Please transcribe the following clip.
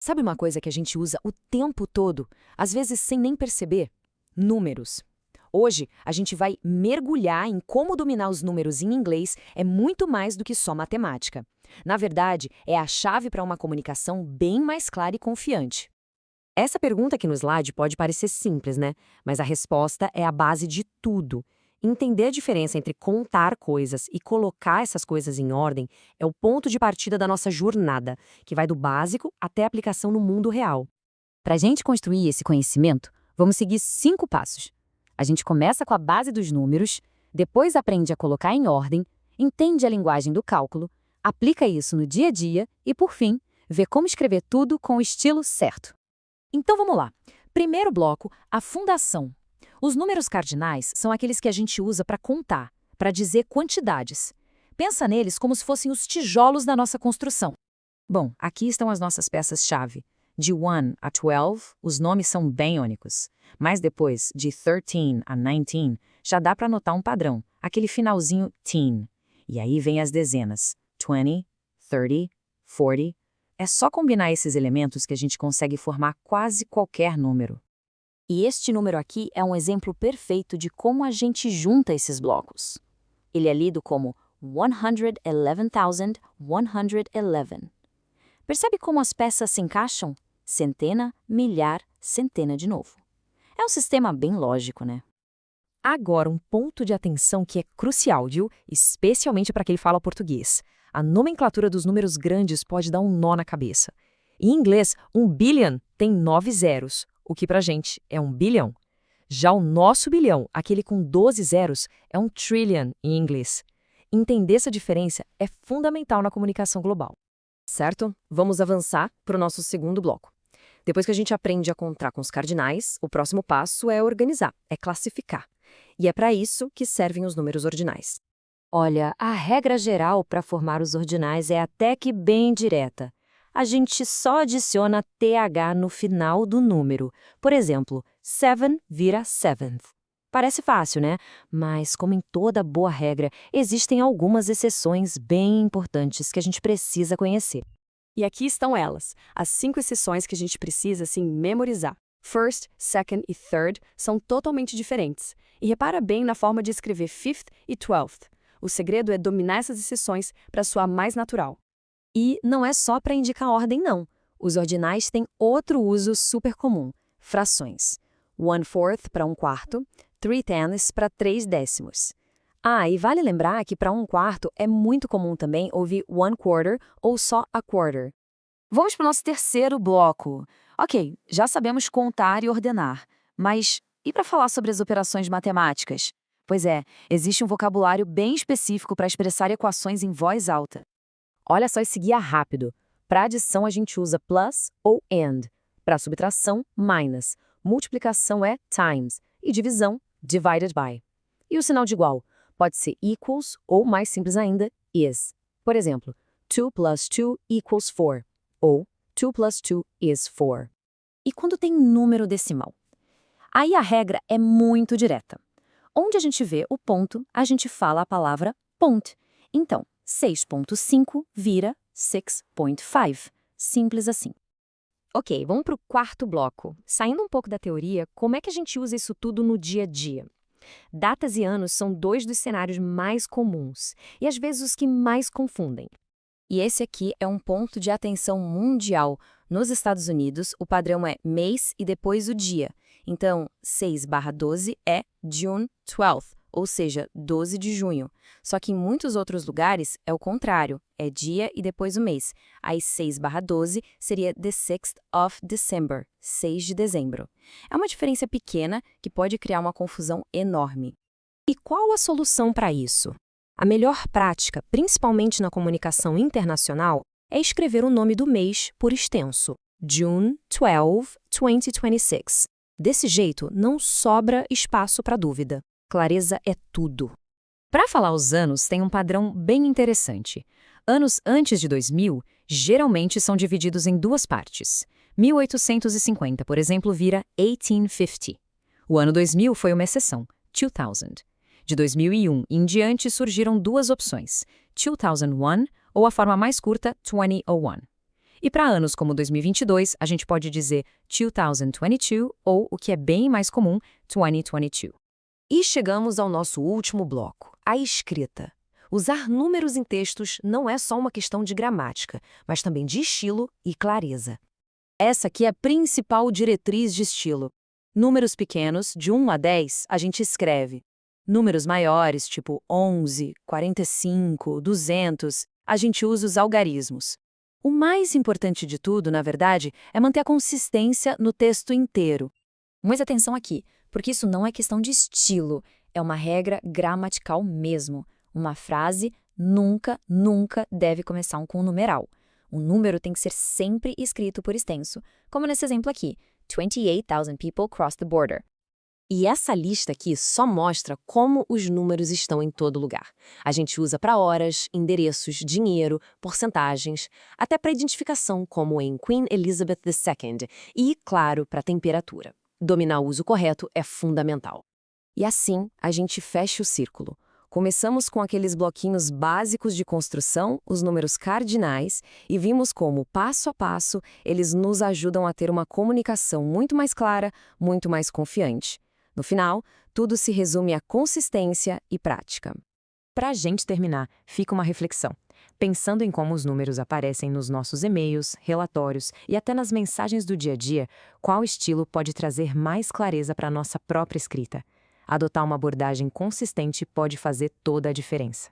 Sabe uma coisa que a gente usa o tempo todo, às vezes sem nem perceber? Números. Hoje, a gente vai mergulhar em como dominar os números em inglês é muito mais do que só matemática. Na verdade, é a chave para uma comunicação bem mais clara e confiante. Essa pergunta aqui no slide pode parecer simples, né? Mas a resposta é a base de tudo. Entender a diferença entre contar coisas e colocar essas coisas em ordem é o ponto de partida da nossa jornada, que vai do básico até a aplicação no mundo real. Para a gente construir esse conhecimento, vamos seguir 5 passos. A gente começa com a base dos números, depois aprende a colocar em ordem, entende a linguagem do cálculo, aplica isso no dia a dia e, por fim, vê como escrever tudo com o estilo certo. Então vamos lá. Primeiro bloco, a fundação. Os números cardinais são aqueles que a gente usa para contar, para dizer quantidades. Pensa neles como se fossem os tijolos da nossa construção. Bom, aqui estão as nossas peças-chave. De 1 a 12, os nomes são bem únicos. Mas depois, de 13 a 19, já dá para notar um padrão, aquele finalzinho teen. E aí vem as dezenas, 20, 30, 40. É só combinar esses elementos que a gente consegue formar quase qualquer número. E este número aqui é um exemplo perfeito de como a gente junta esses blocos. Ele é lido como 111,111. Percebe como as peças se encaixam? Centena, milhar, centena de novo. É um sistema bem lógico, né? Agora, um ponto de atenção que é crucial, viu? Especialmente para quem fala português. A nomenclatura dos números grandes pode dar um nó na cabeça. Em inglês, 1 billion tem 9 zeros, o que pra gente é 1 bilhão. Já o nosso bilhão, aquele com 12 zeros, é 1 trillion em inglês. Entender essa diferença é fundamental na comunicação global. Certo? Vamos avançar para o nosso segundo bloco. Depois que a gente aprende a contar com os cardinais, o próximo passo é organizar, é classificar. E é para isso que servem os números ordinais. Olha, a regra geral para formar os ordinais é até que bem direta. A gente só adiciona TH no final do número. Por exemplo, 7 vira seventh. Parece fácil, né? Mas, como em toda boa regra, existem algumas exceções bem importantes que a gente precisa conhecer. E aqui estão elas, as 5 exceções que a gente precisa, assim, memorizar. First, second e third são totalmente diferentes. E repara bem na forma de escrever fifth e twelfth. O segredo é dominar essas exceções para soar mais natural. E não é só para indicar ordem, não. Os ordinais têm outro uso super comum, frações. 1/4 para 1/4, 3/10 para 3/10. Ah, e vale lembrar que para 1/4 é muito comum também ouvir 1/4 ou só a quarter. Vamos para o nosso terceiro bloco. Ok, já sabemos contar e ordenar, mas e para falar sobre as operações matemáticas? Pois é, existe um vocabulário bem específico para expressar equações em voz alta. Olha só esse guia rápido. Para adição a gente usa plus ou and. Para subtração, minus. Multiplicação é times. E divisão, divided by. E o sinal de igual? Pode ser equals ou, mais simples ainda, is. Por exemplo, 2 plus 2 equals 4. Ou 2 plus 2 is 4. E quando tem número decimal? Aí a regra é muito direta. Onde a gente vê o ponto, a gente fala a palavra point. Então, 6.5 vira 6.5. Simples assim. Ok, vamos para o quarto bloco. Saindo um pouco da teoria, como é que a gente usa isso tudo no dia a dia? Datas e anos são 2 dos cenários mais comuns e às vezes os que mais confundem. E esse aqui é um ponto de atenção mundial. Nos Estados Unidos, o padrão é mês e depois o dia. Então, 6/12 é June 12th, ou seja, 12 de junho. Só que em muitos outros lugares é o contrário, é dia e depois o mês. Aí 6/12 seria the 6th of December, 6 de dezembro. É uma diferença pequena que pode criar uma confusão enorme. E qual a solução para isso? A melhor prática, principalmente na comunicação internacional, é escrever o nome do mês por extenso. June 12, 2026. Desse jeito, não sobra espaço para dúvida. Clareza é tudo. Para falar os anos, tem um padrão bem interessante. Anos antes de 2000, geralmente são divididos em 2 partes. 1850, por exemplo, vira 1850. O ano 2000 foi uma exceção, 2000. De 2001 em diante surgiram 2 opções, 2001 ou a forma mais curta, 2001. E para anos como 2022, a gente pode dizer 2022 ou, o que é bem mais comum, 2022. E chegamos ao nosso último bloco, a escrita. Usar números em textos não é só uma questão de gramática, mas também de estilo e clareza. Essa aqui é a principal diretriz de estilo. Números pequenos, de 1 a 10, a gente escreve. Números maiores, tipo 11, 45, 200, a gente usa os algarismos. O mais importante de tudo, na verdade, é manter a consistência no texto inteiro. Mas atenção aqui, porque isso não é questão de estilo, é uma regra gramatical mesmo. Uma frase nunca, nunca deve começar com um numeral. O número tem que ser sempre escrito por extenso, como nesse exemplo aqui, 28,000 people crossed the border. E essa lista aqui só mostra como os números estão em todo lugar. A gente usa para horas, endereços, dinheiro, porcentagens, até para identificação, como em Queen Elizabeth II, e, claro, para temperatura. Dominar o uso correto é fundamental. E assim, a gente fecha o círculo. Começamos com aqueles bloquinhos básicos de construção, os números cardinais, e vimos como, passo a passo, eles nos ajudam a ter uma comunicação muito mais clara, muito mais confiante. No final, tudo se resume a consistência e prática. Para a gente terminar, fica uma reflexão. Pensando em como os números aparecem nos nossos e-mails, relatórios e até nas mensagens do dia a dia, qual estilo pode trazer mais clareza para a nossa própria escrita? Adotar uma abordagem consistente pode fazer toda a diferença.